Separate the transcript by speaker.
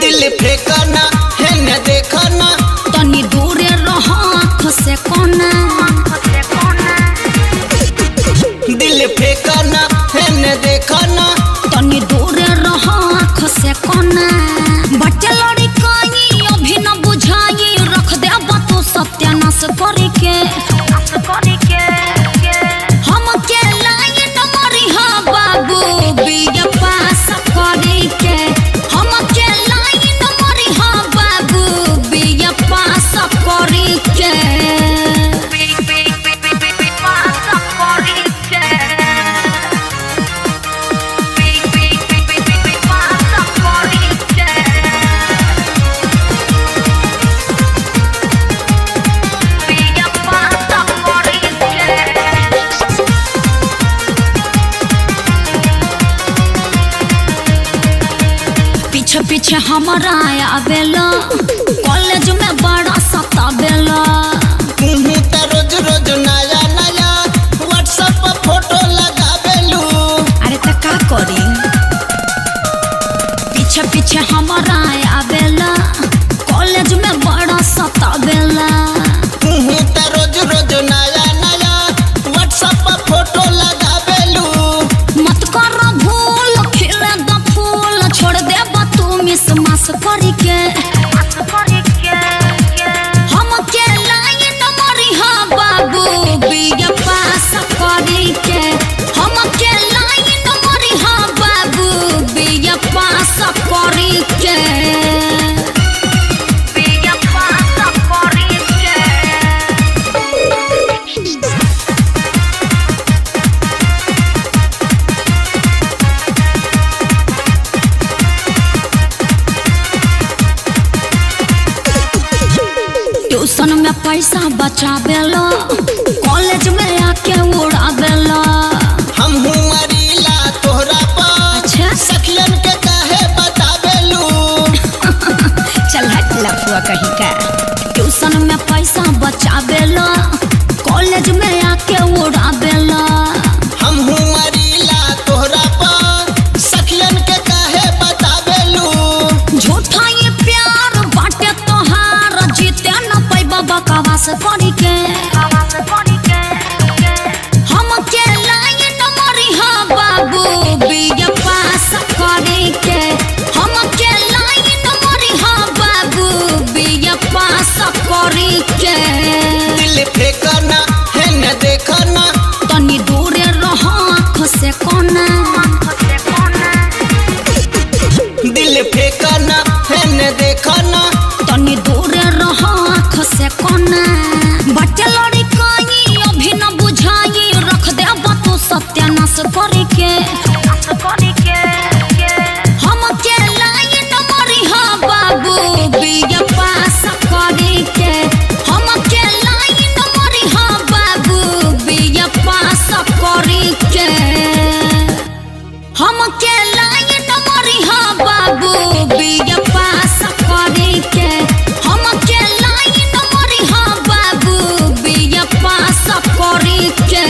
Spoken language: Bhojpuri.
Speaker 1: दिल फेंकना है न देखना
Speaker 2: तनी दूर रह आँख से कोना।
Speaker 1: दिल फेंकना है न देखना
Speaker 2: तनी दूर रह आँख से कोना। बटे लड़ी कहीं अभी न बुझाई रख दे बातों सत्यानाश करके। हम के लाइन मरी हा बाबू बिया पास करके। हम के लाइन मरी हा बाबू बिया पास करके। पीछे पीछे हमारा आवेला कॉलेज में बड़ा सतावेला।
Speaker 1: रोज रोज नया नया व्हाट्सएप पर फोटो लगावेलू।
Speaker 2: अरे तो का करी पीछे पीछे हमारा आवेला कॉलेज में बड़ा सतावेला।
Speaker 1: रोज रोज नया नया व्हाट्सएप पर फोटो लगावेलू।
Speaker 2: मत कर भूल खिले द फूल छोड़ दे तू मिस मास करके। हम के लाइन मरी हा बाबू बिया पास करके। हम के लाइन मरी हा बाबू बिया पास करके। ट्यूशन में पैसा बचावेला कॉलेज में आके उड़ावेला।
Speaker 1: हम मरीला तोहरा पर
Speaker 2: अच्छा
Speaker 1: सखियन के काहे बतावेलू।
Speaker 2: चल हट लफुआ कहीं का। ट्यूशन में पैसा बचावेला कॉलेज में आके उड़ावेला।
Speaker 1: हम मरीला तोहरा पर सखियन के काहे बतावेलू।
Speaker 2: झूठा ये प्यार बाटे तोहार जीते न पैबा बकवास करके। हम के लाइन मरी हा बाबू बिया पास करके। हम के लाइन मरी हा बाबू बिया पास करके।
Speaker 1: दिल फेंकना है न देखना
Speaker 2: तनी दूर रह आँख से कोना।
Speaker 1: दिल फेंकना है न देखना
Speaker 2: तनी दूर रह आँख से कोना। बटे लड़ी कहीं अभी न बुझाई रख दे बातों सत्यानाश करके। हम के लाइन मरी हा बाबू बिया पास करके। हम के लाइन मरी हा बाबू बिया पास करके। हम के लाइन मरी हा बाबू बिया पास करके। हम के लाइन मरी हा बाबू बिया पास करके।